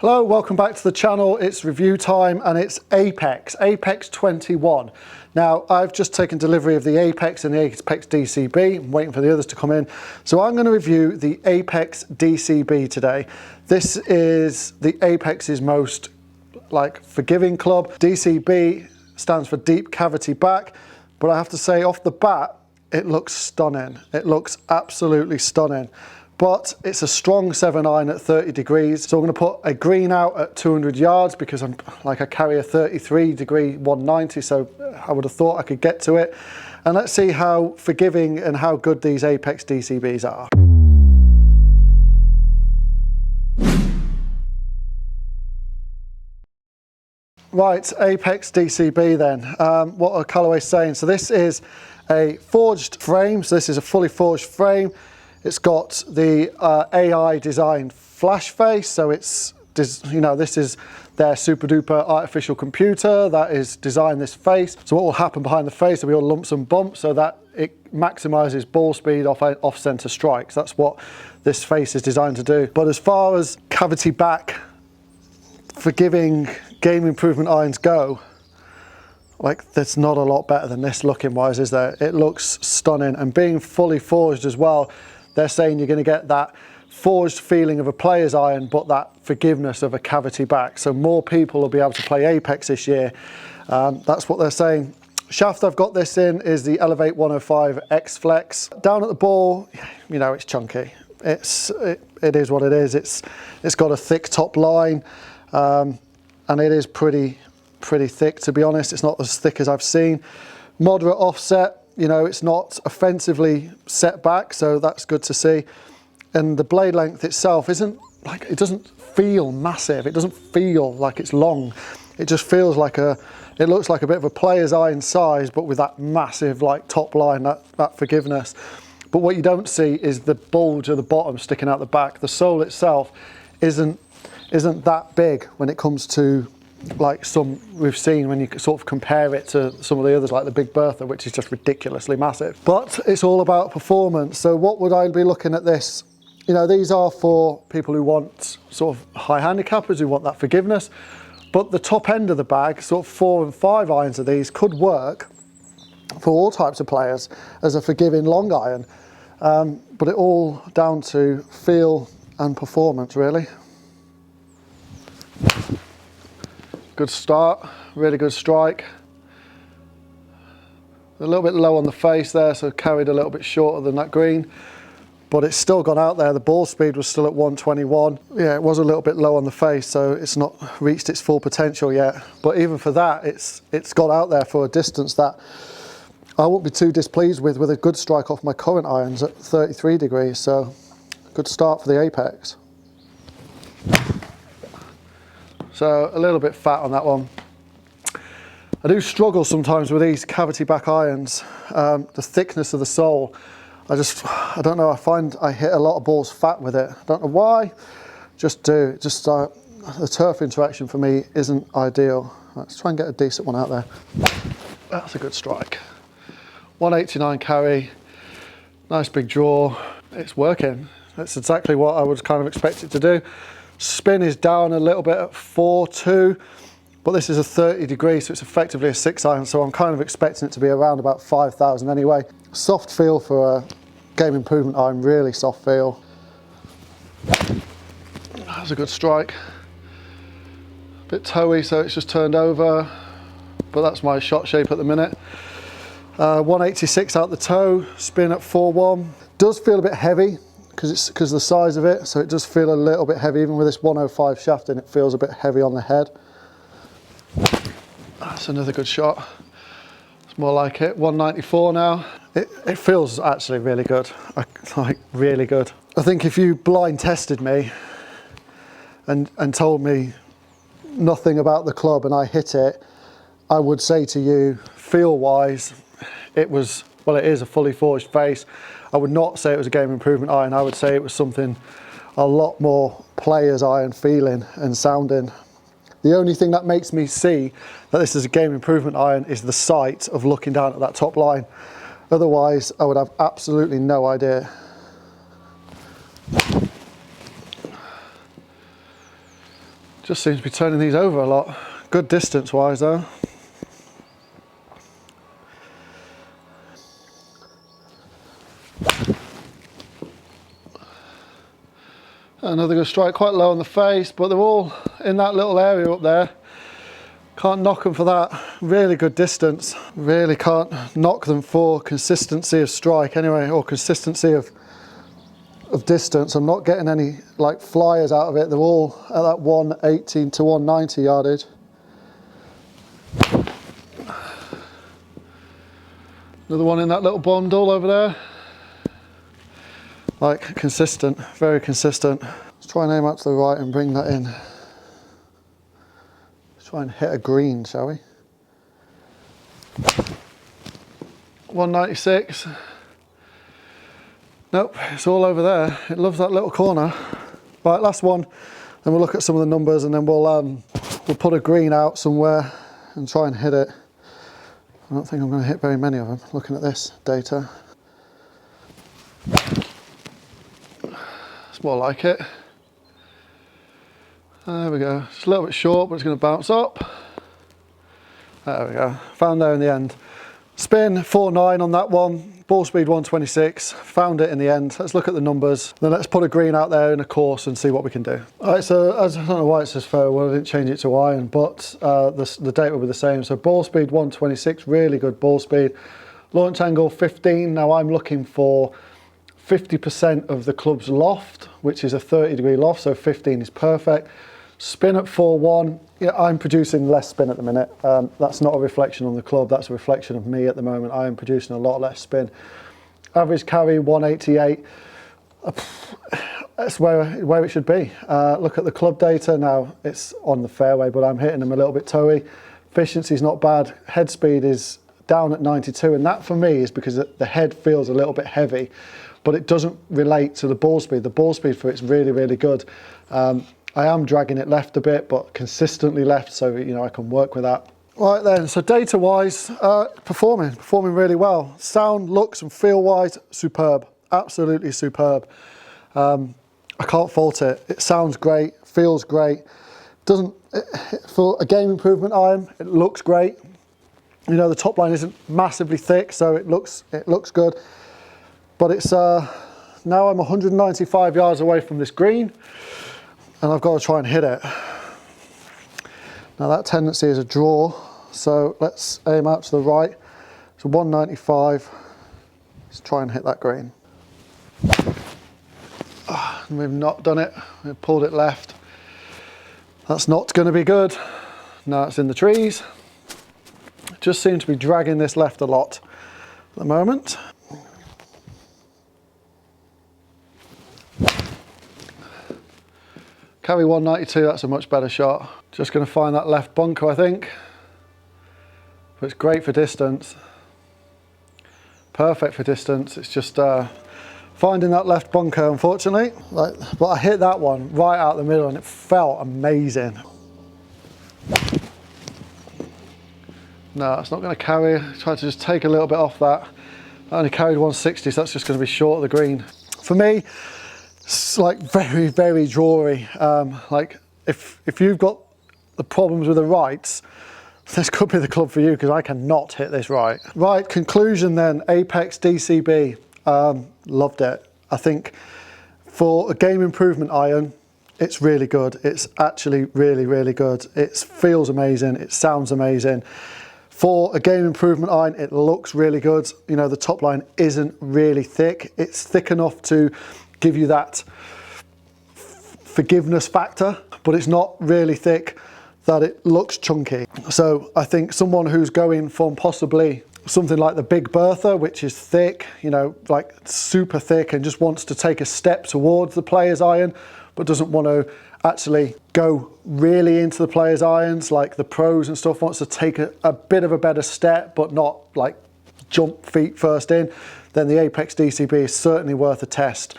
Hello, welcome back to the channel. It's review time and it's APEX 21. Now, I've just taken delivery of the APEX and the APEX DCB. I'm waiting for the others to come in. So I'm going to review the APEX DCB today. This is the APEX's most forgiving club. DCB stands for deep cavity back, but I have to say off the bat, it looks stunning. It looks absolutely stunning. But it's a strong 7 iron at 30 degrees. So I'm going to put a green out at 200 yards because I carry a 33 degree 190. So I would have thought I could get to it. And let's see how forgiving and how good these APEX DCBs are. Right, APEX DCB then. What are Callaway saying? So this is a forged frame. So this is a fully forged frame. It's got the AI designed flash face, so it's, this is their super duper artificial computer that is designed this face. So what will happen behind the face will be all lumps and bumps so that it maximizes ball speed off center strikes. That's what this face is designed to do. But as far as cavity back forgiving game improvement irons go, there's not a lot better than this looking wise, is there? It looks stunning, and being fully forged as well, they're saying you're going to get that forged feeling of a player's iron, but that forgiveness of a cavity back. So more people will be able to play APEX this year. That's what they're saying. Shaft I've got this in is the Elevate 105 X Flex. Down at the ball, it's chunky. It is what it is. It's got a thick top line, and it is pretty thick, to be honest. It's not as thick as I've seen. Moderate offset. It's not offensively set back, so that's good to see. And the blade length itself it doesn't feel massive. It doesn't feel like it's long. It just feels it looks like a bit of a player's iron size, but with that massive top line, that forgiveness. But what you don't see is the bulge of the bottom sticking out the back. The sole itself isn't that big when it comes to some we've seen when you sort of compare it to some of the others like the Big Bertha, which is just ridiculously massive. But it's all about performance. So what would I be looking at this? These are for people who want sort of high handicappers who want that forgiveness. But the top end of the bag, sort of 4 and 5 irons of these, could work for all types of players as a forgiving long iron. But it all down to feel and performance, really. Good start, really good strike. A little bit low on the face there, so carried a little bit shorter than that green, but it's still gone out there. The ball speed was still at 121. Yeah, it was a little bit low on the face, so it's not reached its full potential yet. But even for that, it's got out there for a distance that I won't be too displeased with a good strike off my current irons at 33 degrees. So good start for the APEX. So a little bit fat on that one. I do struggle sometimes with these cavity back irons. The thickness of the sole, I don't know, I find I hit a lot of balls fat with it. I don't know why, just do. The turf interaction for me isn't ideal. Let's try and get a decent one out there. That's a good strike. 189 carry, nice big draw. It's working. That's exactly what I would kind of expect it to do. Spin is down a little bit at 4.2, but this is a 30 degree, so it's effectively a 6 iron, so I'm kind of expecting it to be around about 5,000 anyway. Soft feel for a game improvement iron, really soft feel. That's a good strike. A bit toey, so it's just turned over, but that's my shot shape at the minute. 186 out the toe, spin at 4.1. Does feel a bit heavy, because of the size of it, so it does feel a little bit heavy. Even with this 105 shaft in, it feels a bit heavy on the head. That's another good shot. It's more like it. 194 now. It feels actually really good, really good. I think if you blind tested me and told me nothing about the club and I hit it, I would say to you, feel wise, it is a fully forged face. I would not say it was a game improvement iron. I would say it was something a lot more player's iron feeling and sounding. The only thing that makes me see that this is a game improvement iron is the sight of looking down at that top line. Otherwise, I would have absolutely no idea. Just seems to be turning these over a lot. Good distance wise though. Another good strike, quite low on the face, but they're all in that little area up there. Can't knock them for that. Really good distance. Really can't knock them for consistency of strike anyway, or consistency of distance. I'm not getting any like flyers out of it. They're all at that 118 to 190 yardage. Another one in that little bundle over there. Like consistent, very consistent. Let's try and aim out to the right and bring that in. Let's try and hit a green, shall we? 196. Nope, it's all over there. It loves that little corner. Right, last one. Then we'll look at some of the numbers and then we'll put a green out somewhere and try and hit it. I don't think I'm going to hit very many of them, looking at this data. It's more like it. There we go. It's a little bit short, but it's going to bounce up. There we go. Found there in the end. Spin 4.9 on that one. Ball speed 126. Found it in the end. Let's look at the numbers. Then let's put a green out there in a course and see what we can do. All right, so I don't know why it says fairway. I didn't change it to iron, but the date will be the same. So ball speed 126, really good ball speed. Launch angle 15. Now I'm looking for 50% of the club's loft, which is a 30-degree loft, so 15 is perfect. Spin at 4.1. Yeah, I'm producing less spin at the minute. That's not a reflection on the club, that's a reflection of me at the moment. I am producing a lot less spin. Average carry 188. That's where it should be. Look at the club data now. It's on the fairway, but I'm hitting them a little bit toey. Efficiency is not bad. Head speed is down at 92, and that for me is because the head feels a little bit heavy, but it doesn't relate to the ball speed. The ball speed for it's really, really good. I am dragging it left a bit, but consistently left, so you know I can work with that. Right then, so data-wise, performing really well. Sound, looks, and feel-wise, superb. Absolutely superb. I can't fault it. It sounds great, feels great. For a game improvement iron, it looks great. You know, the top line isn't massively thick, so it looks good. But it's now I'm 195 yards away from this green, and I've got to try and hit it. Now that tendency is a draw, so let's aim out to the right. So 195. Let's try and hit that green. And we've not done it. We've pulled it left. That's not going to be good. Now it's in the trees. Just seem to be dragging this left a lot at the moment. Carry 192, that's a much better shot. Just going to find that left bunker, I think. But it's great for distance. Perfect for distance. It's just finding that left bunker, unfortunately. But I hit that one right out the middle and it felt amazing. No, it's not going to carry. Try to just take a little bit off that. I only carried 160, so that's just going to be short of the green. For me, it's like very, very drawy. Like if you've got the problems with the rights, this could be the club for you because I cannot hit this right. Right, conclusion then, APEX DCB. Loved it. I think for a game improvement iron, it's really good. It's actually really, really good. It feels amazing. It sounds amazing. For a game improvement iron, it looks really good. You know, the top line isn't really thick. It's thick enough to give you that forgiveness factor, but it's not really thick that it looks chunky. So I think someone who's going from possibly something like the Big Bertha, which is thick, you know, like super thick, and just wants to take a step towards the player's iron, but doesn't want to actually go really into the player's irons like the pros and stuff, wants to take a bit of a better step, but not like jump feet first in, then the APEX DCB is certainly worth a test.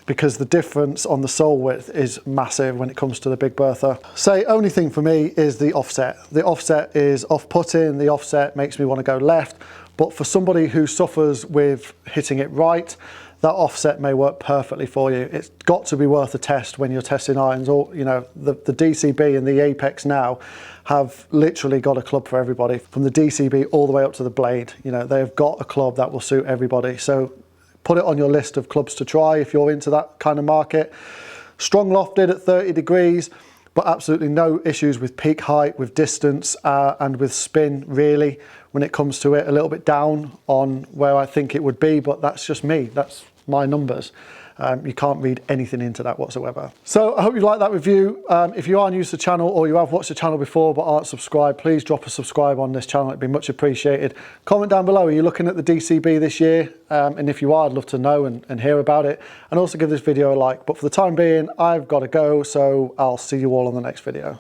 Because the difference on the sole width is massive when it comes to the Big Bertha. Say, only thing for me is the offset. The offset is off-putting, the offset makes me want to go left, but for somebody who suffers with hitting it right, that offset may work perfectly for you. It's got to be worth a test when you're testing irons. Or, you know, the DCB and the Apex now have literally got a club for everybody, from the DCB all the way up to the blade. You know, they've got a club that will suit everybody. So put it on your list of clubs to try if you're into that kind of market. Strong lofted at 30 degrees, but absolutely no issues with peak height, with distance, and with spin, really, when it comes to it. A little bit down on where I think it would be, but that's just me. That's my numbers. You can't read anything into that whatsoever. So I hope you like that review. If you are new to the channel, or you have watched the channel before but aren't subscribed, please drop a subscribe on this channel. It'd be much appreciated. Comment down below, are you looking at the DCB this year? And if you are, I'd love to know and hear about it. And also give this video a like. But for the time being, I've got to go, so I'll see you all on the next video.